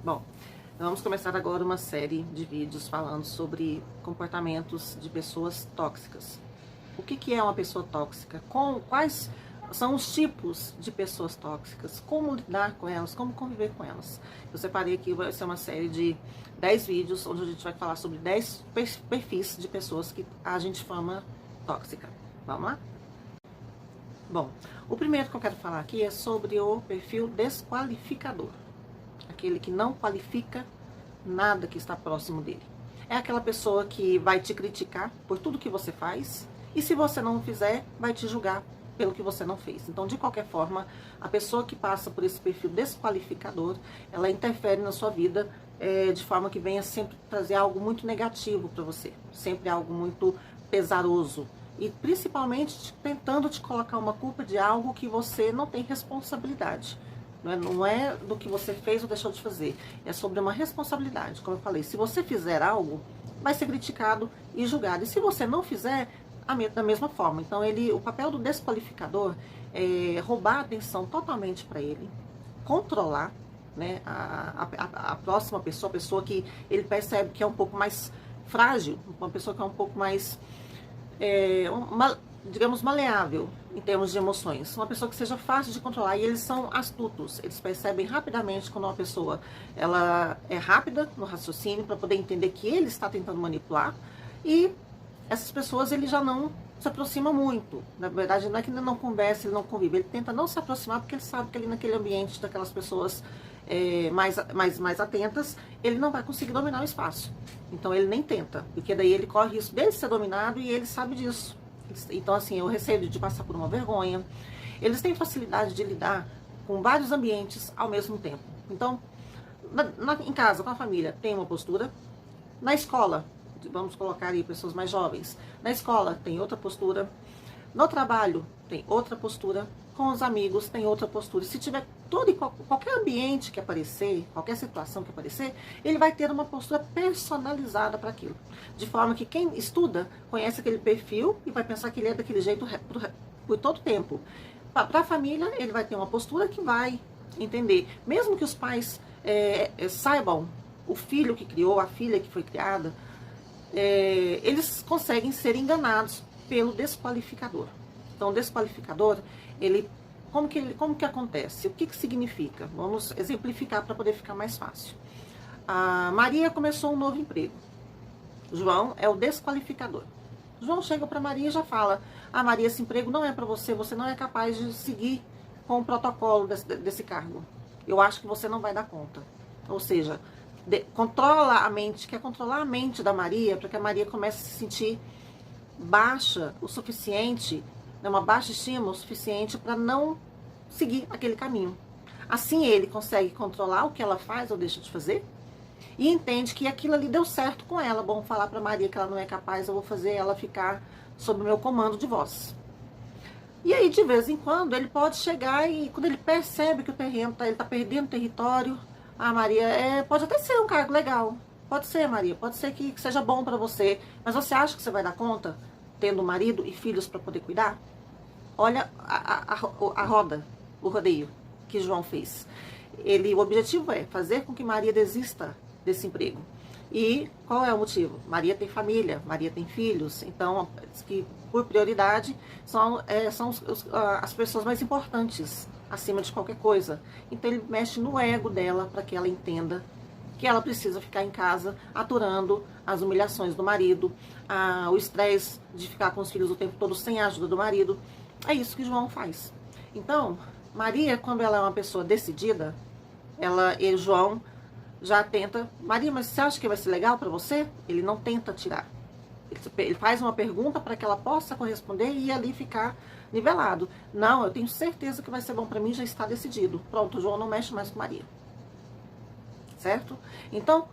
Bom, vamos começar agora uma série de vídeos falando sobre comportamentos de pessoas tóxicas. O que é uma pessoa tóxica? Quais são os tipos de pessoas tóxicas? Como lidar com elas? Como conviver com elas? Eu separei aqui, vai ser uma série de 10 vídeos, onde a gente vai falar sobre 10 perfis de pessoas que a gente chama tóxica. Vamos lá? Bom, o primeiro que eu quero falar aqui é sobre o perfil desqualificador. Aquele que não qualifica nada que está próximo dele. É aquela pessoa que vai te criticar por tudo que você faz, e se você não fizer, vai te julgar pelo que você não fez. Então, de qualquer forma, a pessoa que passa por esse perfil desqualificador, ela interfere na sua vida de forma que venha sempre trazer algo muito negativo para você, sempre algo muito pesaroso, e principalmente tentando te colocar uma culpa de algo que você não tem responsabilidade. Não é do que você fez ou deixou de fazer, é sobre uma responsabilidade. Como eu falei, se você fizer algo, vai ser criticado e julgado, e se você não fizer, da mesma forma. Então, o papel do desqualificador é roubar a atenção totalmente para ele, controlar, né, a próxima pessoa, a pessoa que ele percebe que é um pouco mais frágil, uma pessoa que é um pouco mais, digamos, maleável em termos de emoções, uma pessoa que seja fácil de controlar. E eles são astutos, eles percebem rapidamente quando uma pessoa ela é rápida no raciocínio para poder entender que ele está tentando manipular, e essas pessoas ele já não se aproxima muito. Na verdade, não é que ele não conversa, ele não convive, ele tenta não se aproximar porque ele sabe que ali naquele ambiente daquelas pessoas mais atentas, ele não vai conseguir dominar o espaço. Então ele nem tenta, porque daí ele corre risco dele ser dominado, e ele sabe disso. Então, assim, eu receio de passar por uma vergonha. Eles têm facilidade de lidar com vários ambientes ao mesmo tempo. Então, em casa, com a família, tem uma postura. Na escola, vamos colocar aí pessoas mais jovens, na escola tem outra postura, no trabalho tem outra postura, com os amigos tem outra postura. E se tiver qualquer ambiente que aparecer, qualquer situação que aparecer, ele vai ter uma postura personalizada para aquilo, de forma que quem estuda conhece aquele perfil e vai pensar que ele é daquele jeito por todo tempo. Para a família, ele vai ter uma postura que vai entender, mesmo que os pais saibam o filho que criou, a filha que foi criada, eles conseguem ser enganados pelo desqualificador. Então, o desqualificador, como que acontece? O que significa? Vamos exemplificar para poder ficar mais fácil. A Maria começou um novo emprego. João é o desqualificador. João chega para Maria e já fala: Maria, esse emprego não é para você, você não é capaz de seguir com o protocolo desse cargo. Eu acho que você não vai dar conta. Ou seja, controla a mente, quer controlar a mente da Maria, para que a Maria comece a se sentir baixa o suficiente, uma baixa estima o suficiente para não seguir aquele caminho. Assim ele consegue controlar o que ela faz ou deixa de fazer, e entende que aquilo ali deu certo com ela. Bom, falar para Maria que ela não é capaz, eu vou fazer ela ficar sob o meu comando de voz. E aí, de vez em quando, ele pode chegar e, quando ele percebe que o terreno ele está perdendo território, Maria, pode até ser um cargo legal. Pode ser, Maria, pode ser que seja bom para você, mas você acha que você vai dar conta, tendo marido e filhos para poder cuidar? Olha a roda, o rodeio que João fez. O objetivo é fazer com que Maria desista desse emprego. E qual é o motivo? Maria tem família, Maria tem filhos, então, que por prioridade são as pessoas mais importantes acima de qualquer coisa. Então ele mexe no ego dela para que ela entenda que ela precisa ficar em casa aturando as humilhações do marido, o estresse de ficar com os filhos o tempo todo sem a ajuda do marido. É isso que João faz. Então, Maria, quando ela é uma pessoa decidida, João já tenta: Maria, mas você acha que vai ser legal para você? Ele não tenta tirar. Ele faz uma pergunta para que ela possa corresponder e ali ficar nivelado. Não, eu tenho certeza que vai ser bom para mim, já está decidido. Pronto, João não mexe mais com Maria. Certo? Então,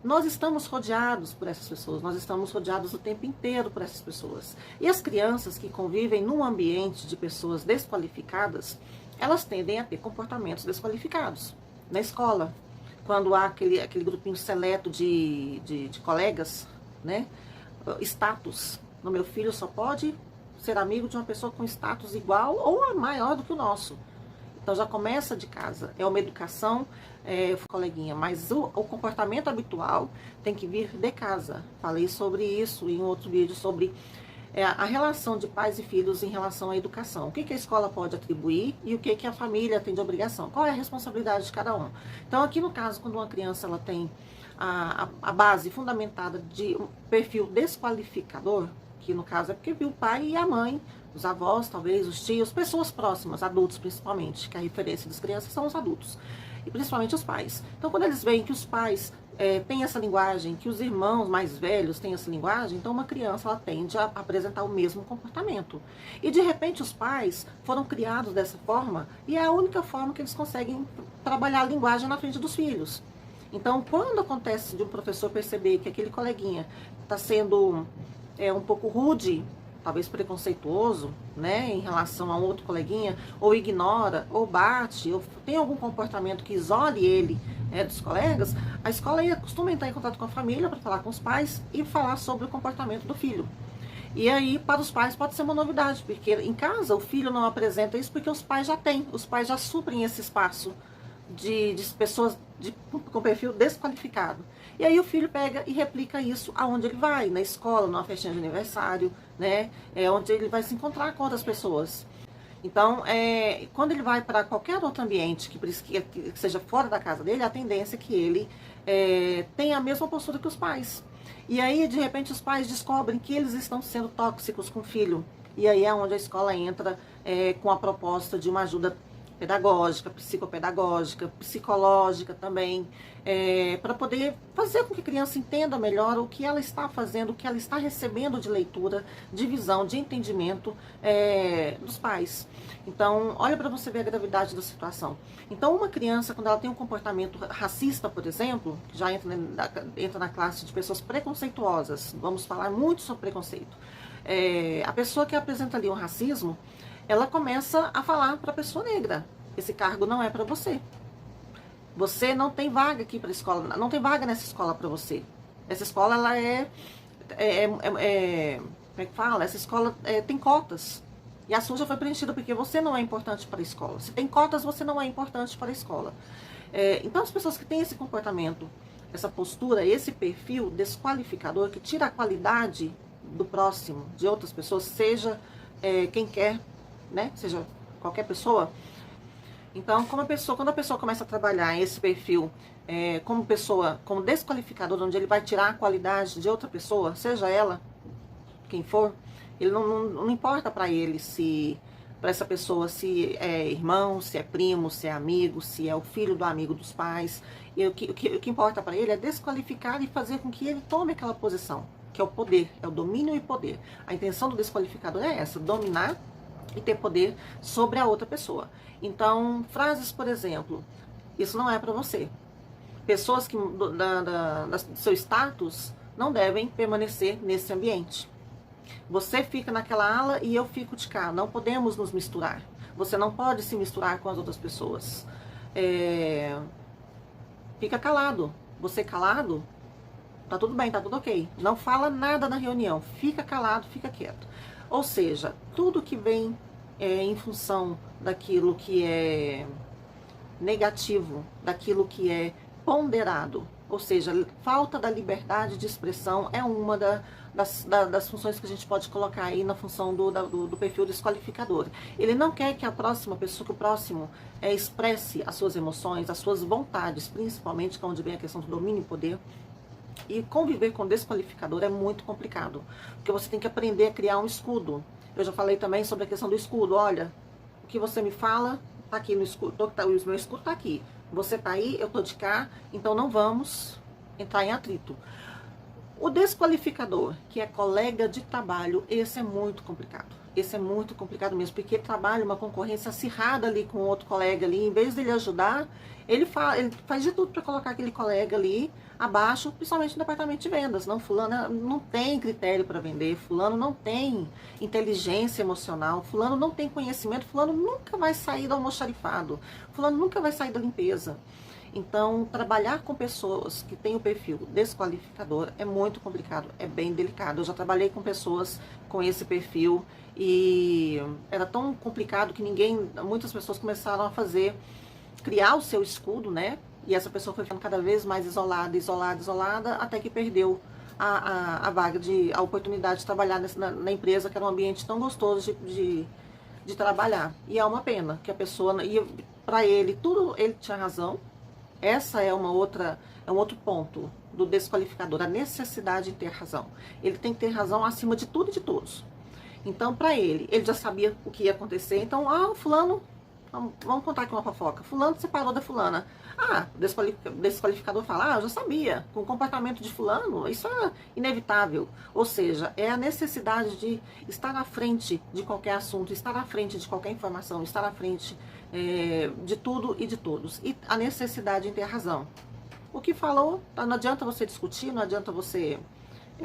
nós estamos rodeados por essas pessoas, nós estamos rodeados o tempo inteiro por essas pessoas. E as crianças que convivem num ambiente de pessoas desqualificadas, elas tendem a ter comportamentos desqualificados. Na escola, quando há aquele grupinho seleto de colegas, né? Status. No meu filho só pode ser amigo de uma pessoa com status igual ou maior do que o nosso. Então já começa de casa, é uma educação, coleguinha, mas o comportamento habitual tem que vir de casa. Falei sobre isso em outro vídeo, sobre a relação de pais e filhos em relação à educação. O que a escola pode atribuir e o que a família tem de obrigação. Qual é a responsabilidade de cada um. Então aqui no caso, quando uma criança ela tem a base fundamentada de um perfil desqualificador, que no caso é porque viu o pai e a mãe, os avós, talvez, os tios, pessoas próximas, adultos principalmente, que a referência das crianças são os adultos, e principalmente os pais. Então quando eles veem que os pais têm essa linguagem, que os irmãos mais velhos têm essa linguagem, então uma criança ela tende a apresentar o mesmo comportamento. E de repente os pais foram criados dessa forma, e é a única forma que eles conseguem trabalhar a linguagem na frente dos filhos. Então, quando acontece de um professor perceber que aquele coleguinha está sendo um pouco rude, talvez preconceituoso, né, em relação a um outro coleguinha, ou ignora, ou bate, ou tem algum comportamento que isole ele dos colegas, a escola costuma entrar em contato com a família para falar com os pais e falar sobre o comportamento do filho. E aí, para os pais, pode ser uma novidade, porque em casa o filho não apresenta isso porque os pais já têm, os pais já suprem esse espaço de pessoas com perfil desqualificado. E aí o filho pega e replica isso aonde ele vai, na escola, numa festinha de aniversário, né? Onde ele vai se encontrar com outras pessoas. Então, quando ele vai para qualquer outro ambiente que seja fora da casa dele, a tendência é que ele tenha a mesma postura que os pais. E aí, de repente, os pais descobrem que eles estão sendo tóxicos com o filho. E aí é onde a escola entra com a proposta de uma ajuda pedagógica, psicopedagógica, psicológica também, para poder fazer com que a criança entenda melhor o que ela está fazendo, o que ela está recebendo de leitura, de visão, de entendimento dos pais. Então, olha para você ver a gravidade da situação. Então, uma criança, quando ela tem um comportamento racista, por exemplo, que já entra na classe de pessoas preconceituosas, vamos falar muito sobre preconceito, a pessoa que apresenta ali um racismo, ela começa a falar para a pessoa negra: esse cargo não é para você. Você não tem vaga aqui para a escola, não tem vaga nessa escola para você. Essa escola, ela como é que fala? Essa escola tem cotas. E a sua já foi preenchida porque você não é importante para a escola. Se tem cotas, você não é importante para a escola. Então, as pessoas que têm esse comportamento, essa postura, esse perfil desqualificador, que tira a qualidade do próximo, de outras pessoas, seja quem quer, né? Seja qualquer pessoa. Então, quando a pessoa começa a trabalhar esse perfil como desqualificador, onde ele vai tirar a qualidade de outra pessoa, seja ela quem for, ele não importa para ele para essa pessoa, se é irmão, se é primo, se é amigo, se é o filho do amigo dos pais. E o que importa para ele é desqualificar e fazer com que ele tome aquela posição, que é o poder, é o domínio e poder. A intenção do desqualificador é essa: dominar e ter poder sobre a outra pessoa. Então, frases, por exemplo: isso não é para você. Pessoas que do seu status não devem permanecer nesse ambiente. Você fica naquela ala e eu fico de cá. Não podemos nos misturar. Você não pode se misturar com as outras pessoas. Fica calado. Você calado, tá tudo bem, tá tudo ok. Não fala nada na reunião. Fica calado, fica quieto. Ou seja, tudo que vem em função daquilo que é negativo, daquilo que é ponderado, ou seja, falta da liberdade de expressão, é uma das funções que a gente pode colocar aí na função do perfil desqualificador. Ele não quer que a próxima pessoa, que o próximo expresse as suas emoções, as suas vontades, principalmente, que é onde vem a questão do domínio e poder. E conviver com desqualificador é muito complicado, porque você tem que aprender a criar um escudo. Eu já falei também sobre a questão do escudo. Olha, o que você me fala tá aqui no escudo, o meu escudo tá aqui. Você tá aí, eu tô de cá, então não vamos entrar em atrito. O desqualificador, que é colega de trabalho, esse é muito complicado. Esse é muito complicado mesmo, porque trabalha uma concorrência acirrada ali com outro colega ali. Em vez dele ajudar, ele faz de tudo para colocar aquele colega ali abaixo, principalmente no departamento de vendas. Não, fulano não tem critério para vender, fulano não tem inteligência emocional, fulano não tem conhecimento, fulano nunca vai sair do almoxarifado, fulano nunca vai sair da limpeza. Então, trabalhar com pessoas que têm o perfil desqualificador é muito complicado, é bem delicado. Eu já trabalhei com pessoas com esse perfil e era tão complicado que muitas pessoas começaram a criar o seu escudo, né? E essa pessoa foi ficando cada vez mais isolada, até que perdeu a vaga, a oportunidade de trabalhar na empresa, que era um ambiente tão gostoso de trabalhar. E é uma pena que a pessoa, para ele, tudo ele tinha razão. Essa é um outro ponto do desqualificador, a necessidade de ter razão. Ele tem que ter razão acima de tudo e de todos. Então, para ele já sabia o que ia acontecer. Então, fulano, vamos contar aqui uma fofoca. Fulano separou da fulana. O desqualificador fala, eu já sabia. Com o comportamento de fulano, isso é inevitável. Ou seja, é a necessidade de estar à frente de qualquer assunto, estar à frente de qualquer informação, estar à frente de tudo e de todos. E a necessidade de ter razão. O que falou, não adianta você discutir, não adianta você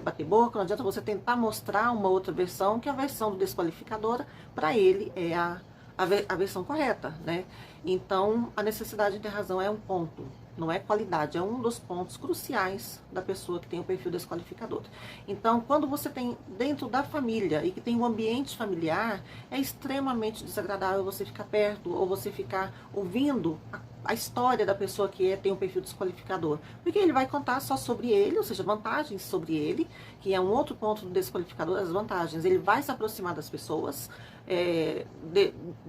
bater boca, não adianta você tentar mostrar uma outra versão, que a versão do desqualificador, para ele, é a versão correta, né? Então, a necessidade de ter razão é um ponto, não é qualidade, é um dos pontos cruciais da pessoa que tem o perfil desqualificador. Então, quando você tem dentro da família e que tem um ambiente familiar, é extremamente desagradável você ficar perto ou você ficar ouvindo a história da pessoa que tem um perfil desqualificador, porque ele vai contar só sobre ele, ou seja, vantagens sobre ele, que é um outro ponto do desqualificador, as vantagens. Ele vai se aproximar das pessoas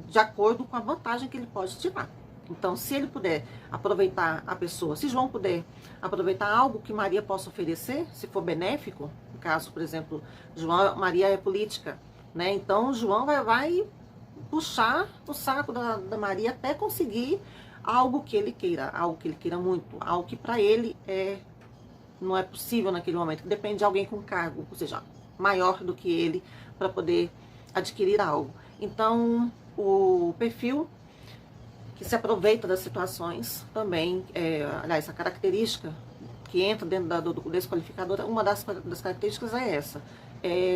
de acordo com a vantagem que ele pode tirar. Então, se ele puder aproveitar a pessoa, se João puder aproveitar algo que Maria possa oferecer, se for benéfico, no caso, por exemplo, Maria é política, né? Então, João vai puxar o saco da Maria até conseguir algo que ele queira muito, algo que para ele não é possível naquele momento, depende de alguém com cargo, ou seja, maior do que ele, para poder adquirir algo. Então, o perfil que se aproveita das situações também, aliás, a característica que entra dentro do desqualificador, uma das características é essa,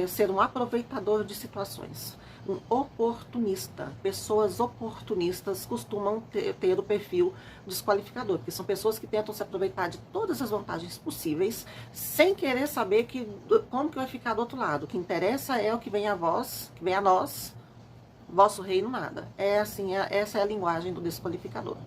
ser um aproveitador de situações, um oportunista. Pessoas oportunistas costumam ter o perfil desqualificador, porque são pessoas que tentam se aproveitar de todas as vantagens possíveis, sem querer saber como que vai ficar do outro lado. O que interessa é o que vem a nós, vosso reino nada. Essa é a linguagem do desqualificador.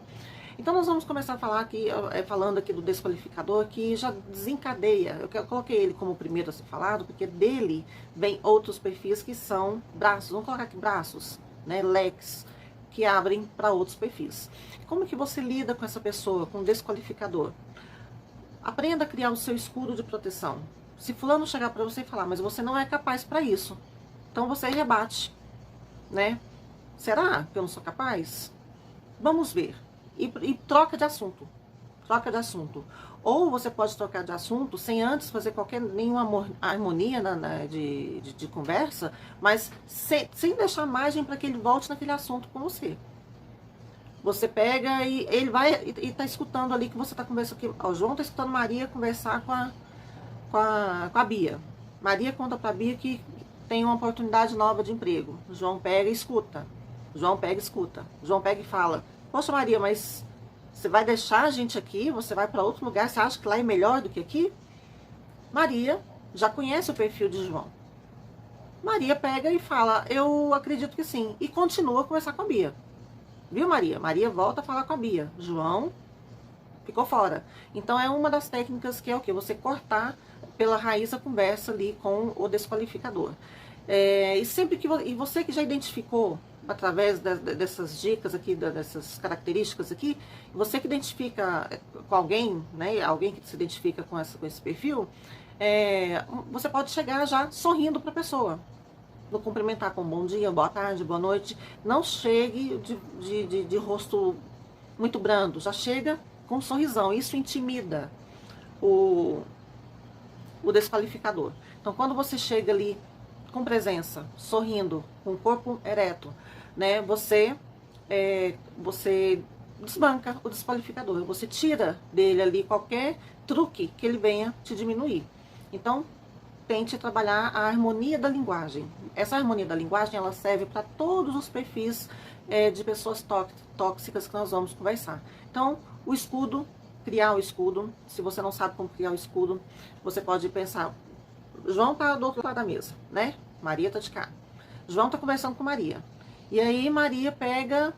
Então nós vamos começar a falar aqui, falando aqui do desqualificador, que já desencadeia. Eu coloquei ele como o primeiro a ser falado, porque dele vem outros perfis que são braços, vamos colocar aqui braços, né, leques, que abrem para outros perfis. Como que você lida com essa pessoa, com o desqualificador? Aprenda a criar o seu escudo de proteção. Se fulano chegar para você e falar, mas você não é capaz para isso, então você rebate, né? Será que eu não sou capaz? Vamos ver. E troca de assunto. Troca de assunto. Ou você pode trocar de assunto sem antes fazer nenhuma harmonia de conversa, mas sem deixar margem para que ele volte naquele assunto com você. Você pega e ele vai e tá escutando ali que você tá conversando. O João tá escutando Maria conversar com a Bia. Maria conta pra Bia que tem uma oportunidade nova de emprego. O João pega e escuta. O João pega e escuta. O João pega e fala: poxa, Maria, mas você vai deixar a gente aqui? Você vai para outro lugar? Você acha que lá é melhor do que aqui? Maria já conhece o perfil de João. Maria pega e fala: eu acredito que sim. E continua a conversar com a Bia. Viu, Maria? Maria volta a falar com a Bia. João ficou fora. Então é uma das técnicas que é o quê? Você cortar pela raiz a conversa ali com o desqualificador. E sempre que você que já identificou através dessas dicas aqui, dessas características aqui, você que identifica com alguém, né, alguém que se identifica com esse perfil, você pode chegar já sorrindo para a pessoa, no cumprimentar com bom dia, boa tarde, boa noite. Não chegue de rosto muito brando, já chega com um sorrisão. Isso intimida o desqualificador. Então, quando você chega ali com presença, sorrindo, com o corpo ereto, né, você desbanca o desqualificador, você tira dele ali qualquer truque que ele venha te diminuir. Então, tente trabalhar a harmonia da linguagem. Essa harmonia da linguagem, ela serve para todos os perfis de pessoas tóxicas que nós vamos conversar. Então, O escudo, criar o escudo. Se você não sabe como criar o escudo, você pode pensar, João tá do outro lado da mesa, né? Maria tá de cá. João tá conversando com Maria. E aí Maria pega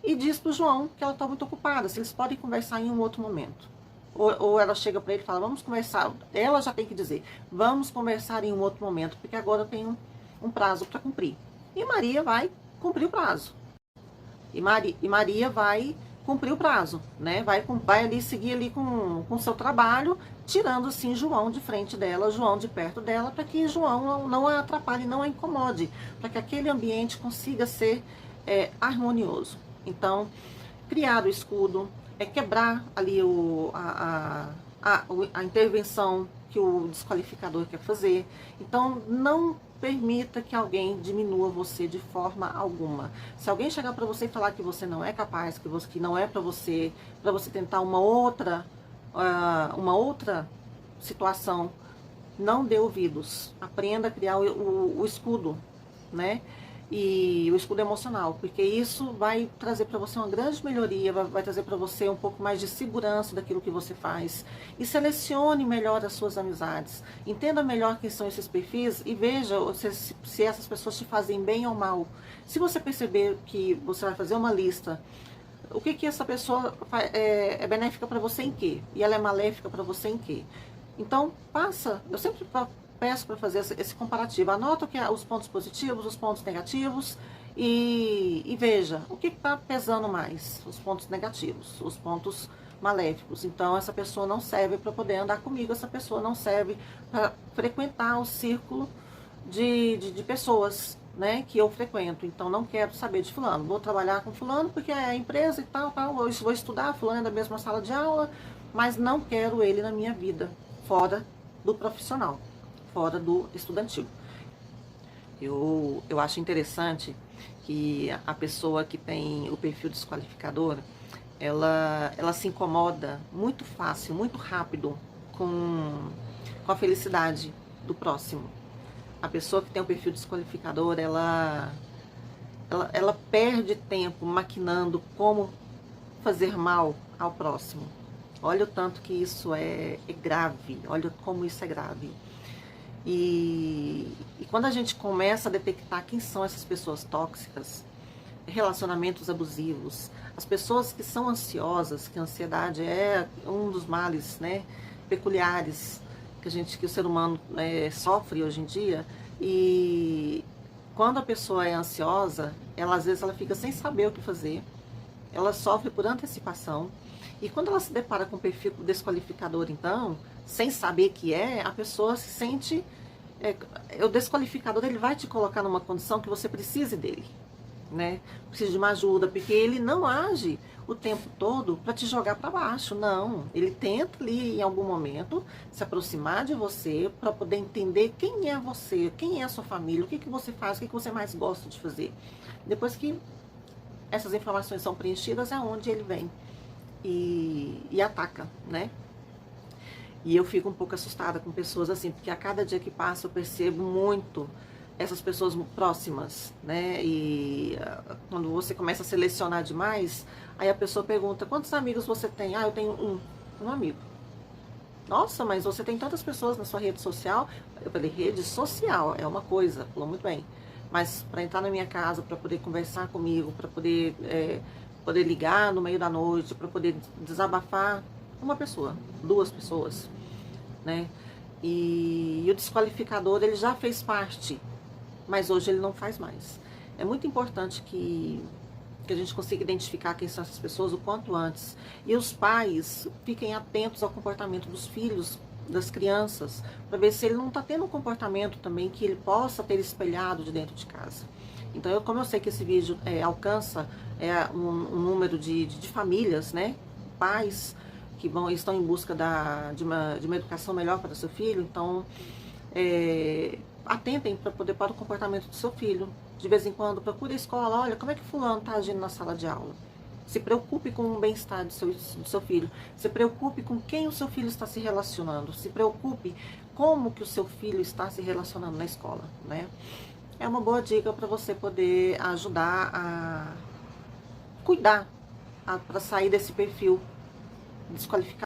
e diz pro João que ela tá muito ocupada, se eles podem conversar em um outro momento. Ou ela chega para ele e fala, vamos conversar. Ela já tem que dizer, vamos conversar em um outro momento, porque agora eu tenho um prazo para cumprir. E Maria vai cumprir o prazo. E Maria vai cumprir o prazo, né? Vai ali seguir ali com o seu trabalho, tirando assim João de frente dela, João de perto dela, para que João não a atrapalhe, não a incomode, para que aquele ambiente consiga ser harmonioso. Então, criar o escudo, quebrar ali a intervenção que o desqualificador quer fazer. Então, não permita que alguém diminua você de forma alguma. Se alguém chegar para você e falar que você não é capaz, que não é para você tentar uma outra situação, não dê ouvidos. Aprenda a criar o escudo, né? E o escudo emocional, porque isso vai trazer para você uma grande melhoria, vai trazer para você um pouco mais de segurança daquilo que você faz. E selecione melhor as suas amizades, entenda melhor quem são esses perfis e veja se essas pessoas te fazem bem ou mal. Se você perceber que você vai fazer uma lista, o que essa pessoa é benéfica para você em quê? E ela é maléfica para você em quê? Então, eu sempre peço para fazer esse comparativo. Anota os pontos positivos, os pontos negativos e veja o que está pesando mais, os pontos negativos, os pontos maléficos. Então, essa pessoa não serve para poder andar comigo, essa pessoa não serve para frequentar o círculo de pessoas, né, que eu frequento. Então, não quero saber de fulano. Vou trabalhar com fulano porque é a empresa e tal. Eu vou estudar, fulano é da mesma sala de aula, mas não quero ele na minha vida, fora do profissional, fora do estudantil. Eu acho interessante que a pessoa que tem o perfil desqualificador, ela se incomoda muito fácil, muito rápido com a felicidade do próximo. A pessoa que tem o perfil desqualificador, ela perde tempo maquinando como fazer mal ao próximo. Olha o tanto que isso é grave, olha como isso é grave. E quando a gente começa a detectar quem são essas pessoas tóxicas, relacionamentos abusivos, as pessoas que são ansiosas, que a ansiedade é um dos males, né, peculiares que o ser humano sofre hoje em dia, e quando a pessoa é ansiosa, às vezes ela fica sem saber o que fazer, ela sofre por antecipação, e quando ela se depara com um perfil desqualificador, então, sem saber que a pessoa se sente... o desqualificador, ele vai te colocar numa condição que você precise dele, né? Precisa de uma ajuda, porque ele não age o tempo todo para te jogar para baixo, não. Ele tenta ali, em algum momento, se aproximar de você para poder entender quem é você, quem é a sua família, o que você faz, o que você mais gosta de fazer. Depois que essas informações são preenchidas, é onde ele vem e ataca, né? E eu fico um pouco assustada com pessoas assim, porque a cada dia que passa eu percebo muito essas pessoas próximas, né? E quando você começa a selecionar demais, aí a pessoa pergunta, quantos amigos você tem? Ah, eu tenho um amigo. Nossa, mas você tem tantas pessoas na sua rede social? Eu falei, rede social é uma coisa, falou muito bem. Mas para entrar na minha casa, para poder conversar comigo, para poder ligar no meio da noite, para poder desabafar, uma pessoa, duas pessoas, né? E o desqualificador, ele já fez parte, mas hoje ele não faz mais. É muito importante que a gente consiga identificar quem são essas pessoas o quanto antes. E os pais fiquem atentos ao comportamento dos filhos, das crianças, para ver se ele não está tendo um comportamento também que ele possa ter espelhado de dentro de casa. Então, como eu sei que esse vídeo alcança um número de famílias, né? Pais que estão em busca de uma educação melhor para o seu filho, então atentem para o comportamento do seu filho. De vez em quando, procure a escola, olha, como é que fulano está agindo na sala de aula? Se preocupe com o bem-estar do seu filho, se preocupe com quem o seu filho está se relacionando, se preocupe como que o seu filho está se relacionando na escola, né? É uma boa dica para você poder ajudar a cuidar, para sair desse perfil desqualificar